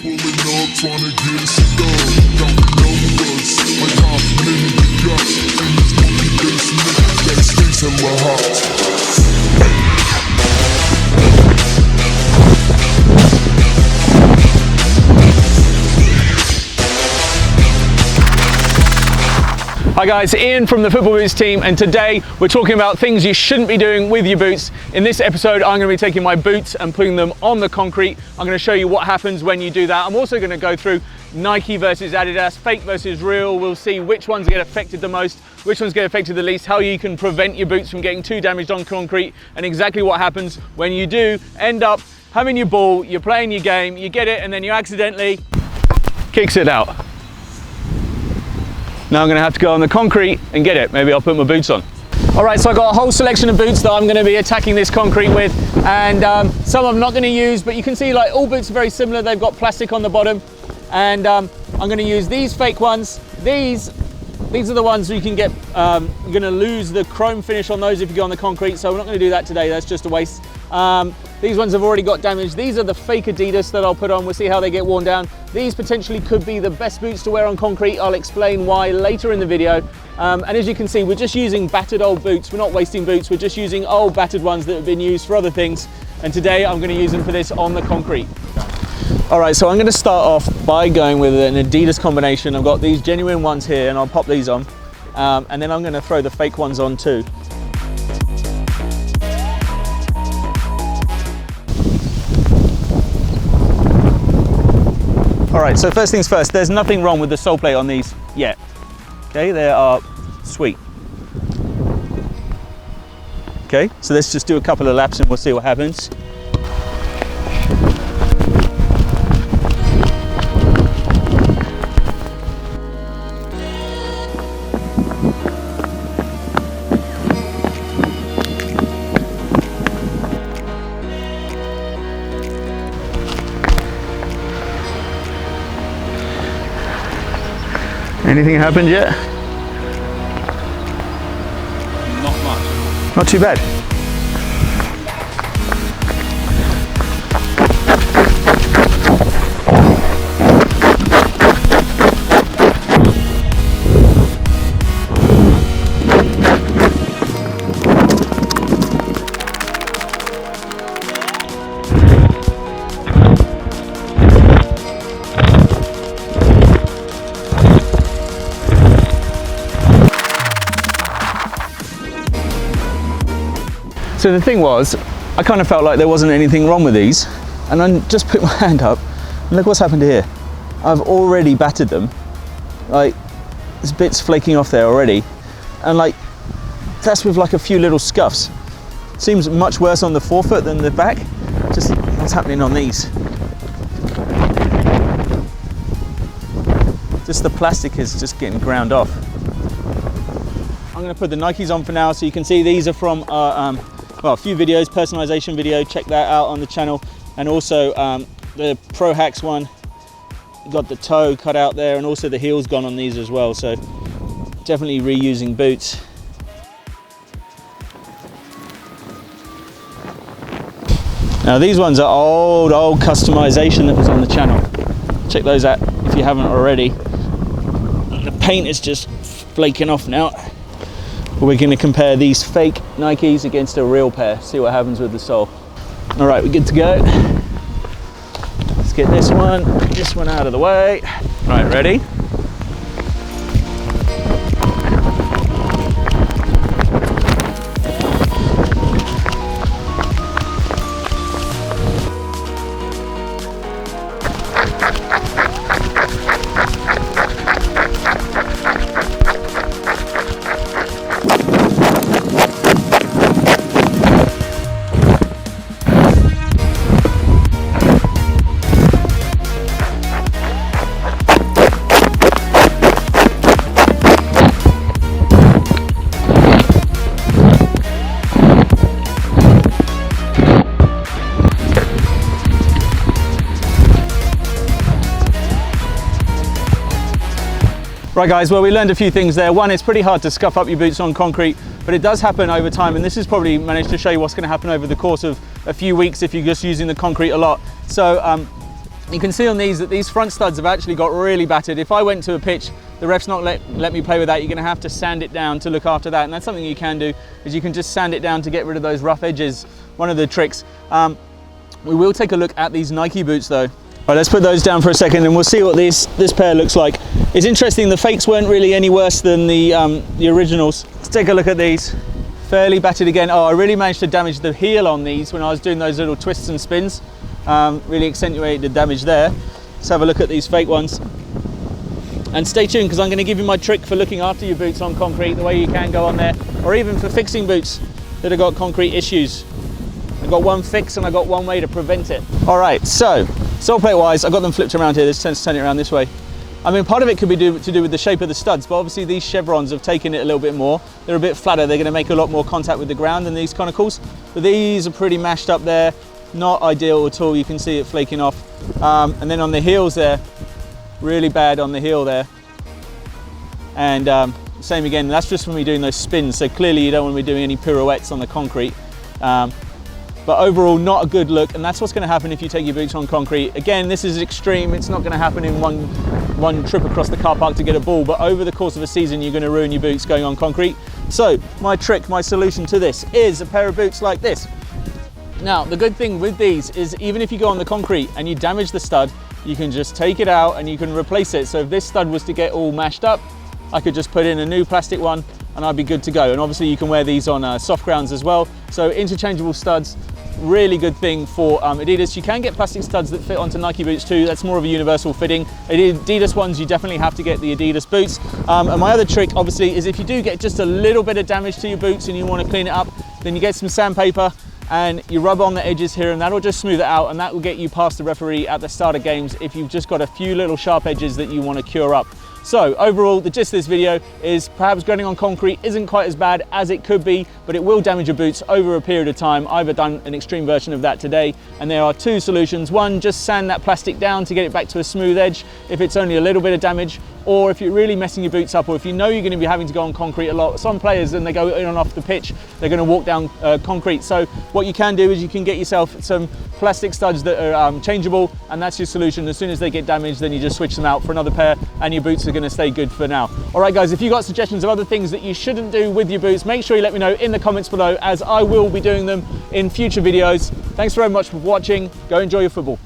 pulling up, trying to get us done. Got the numbers, like how many we got. And these monkey face niggas that stays hella hot. Hi guys, Ian from the Football Boots team, and today we're talking about things you shouldn't be doing with your boots. In this episode, I'm going to be taking my boots and putting them on the concrete. I'm going to show you what happens when you do that. I'm also going to go through Nike versus Adidas, fake versus real. We'll see which ones get affected the most, which ones get affected the least, how you can prevent your boots from getting too damaged on concrete, and exactly what happens when you do end up having your ball, you're playing your game, you get it, and then you accidentally kicks it out. Now I'm going to have to go on the concrete and get it. Maybe I'll put my boots on. All right, so I've got a whole selection of boots that I'm going to be attacking this concrete with, and some I'm not going to use, but you can see like all boots are very similar. They've got plastic on the bottom, and I'm going to use these fake ones. These are the ones you can get, you're going to lose the chrome finish on those if you go on the concrete, so we're not going to do that today. That's just a waste. These ones have already got damage. These are the fake Adidas that I'll put on. We'll see how they get worn down. These potentially could be the best boots to wear on concrete. I'll explain why later in the video. And as you can see, we're just using battered old boots. We're not wasting boots. We're just using old battered ones that have been used for other things. And today I'm going to use them for this on the concrete. All right, so I'm going to start off by going with an Adidas combination. I've got these genuine ones here, and I'll pop these on. And then I'm going to throw the fake ones on too. All right, so first things first, there's nothing wrong with the sole plate on these yet. Okay, they are sweet. Okay, so let's just do a couple of laps and we'll see what happens. Anything happened yet? Not much. Not too bad. So the thing was, I kind of felt like there wasn't anything wrong with these, and I just put my hand up, and look what's happened here. I've already battered them. Like, there's bits flaking off there already, and like, that's with like a few little scuffs. Seems much worse on the forefoot than the back. Just what's happening on these. Just the plastic is just getting ground off. I'm going to put the Nikes on for now, so you can see these are from well, a few videos, personalization video, check that out on the channel. And also the Pro Hacks one, got the toe cut out there, and also the heel's gone on these as well. So definitely reusing boots. Now these ones are old customization that was on the channel. Check those out if you haven't already. The paint is just flaking off now. We're going to compare these fake Nikes against a real pair, see what happens with the sole. All right, we're good to go. Let's get this one out of the way. All right, ready? Right guys, well we learned a few things there. One, it's pretty hard to scuff up your boots on concrete, but it does happen over time, and this has probably managed to show you what's going to happen over the course of a few weeks if you're just using the concrete a lot. So You can see on these that these front studs have actually got really battered. If I went to a pitch, the ref's not let me play with that. You're going to have to sand it down to look after that, and that's something you can do, is you can just sand it down to get rid of those rough edges. One of the tricks. We will take a look at these Nike boots though. All right, let's put those down for a second and we'll see what this pair looks like. It's interesting, the fakes weren't really any worse than the originals. Let's take a look at these. Fairly battered again. Oh, I really managed to damage the heel on these when I was doing those little twists and spins. Really accentuated the damage there. Let's have a look at these fake ones. And stay tuned, because I'm going to give you my trick for looking after your boots on concrete, the way you can go on there, or even for fixing boots that have got concrete issues. I've got one fix and I've got one way to prevent it. All right, so sole plate wise, I've got them flipped around here. Let's turn it around this way. I mean, part of it could be to do with the shape of the studs, but obviously these chevrons have taken it a little bit more. They're a bit flatter. They're going to make a lot more contact with the ground than these conicals. But these are pretty mashed up there. Not ideal at all. You can see it flaking off. And then on the heels there, really bad on the heel there. And same again, that's just when we're doing those spins. So clearly you don't want to be doing any pirouettes on the concrete. But overall, not a good look, and that's what's going to happen if you take your boots on concrete. Again, this is extreme. It's not going to happen in one trip across the car park to get a ball, but over the course of a season, you're going to ruin your boots going on concrete. So my trick, my solution to this is a pair of boots like this. Now, the good thing with these is even if you go on the concrete and you damage the stud, you can just take it out and you can replace it. So if this stud was to get all mashed up, I could just put in a new plastic one and I'd be good to go. And obviously you can wear these on soft grounds as well. So interchangeable studs, really good thing for Adidas. You can get plastic studs that fit onto Nike boots too. That's more of a universal fitting. Adidas ones, you definitely have to get the Adidas boots. And my other trick obviously is if you do get just a little bit of damage to your boots and you want to clean it up, then you get some sandpaper and you rub on the edges here and that'll just smooth it out, and that will get you past the referee at the start of games if you've just got a few little sharp edges that you want to cure up. So overall, the gist of this video is perhaps grinding on concrete isn't quite as bad as it could be, but it will damage your boots over a period of time. I've done an extreme version of that today, and there are two solutions. One, just sand that plastic down to get it back to a smooth edge if it's only a little bit of damage, or if you're really messing your boots up, or if you know you're going to be having to go on concrete a lot. Some players, when they go in and off the pitch, they're going to walk down concrete. So what you can do is you can get yourself some plastic studs that are changeable, and that's your solution. As soon as they get damaged, then you just switch them out for another pair and your boots are going to stay good for now. All right guys, if you've got suggestions of other things that you shouldn't do with your boots, make sure you let me know in the comments below, as I will be doing them in future videos. Thanks very much for watching. Go enjoy your football.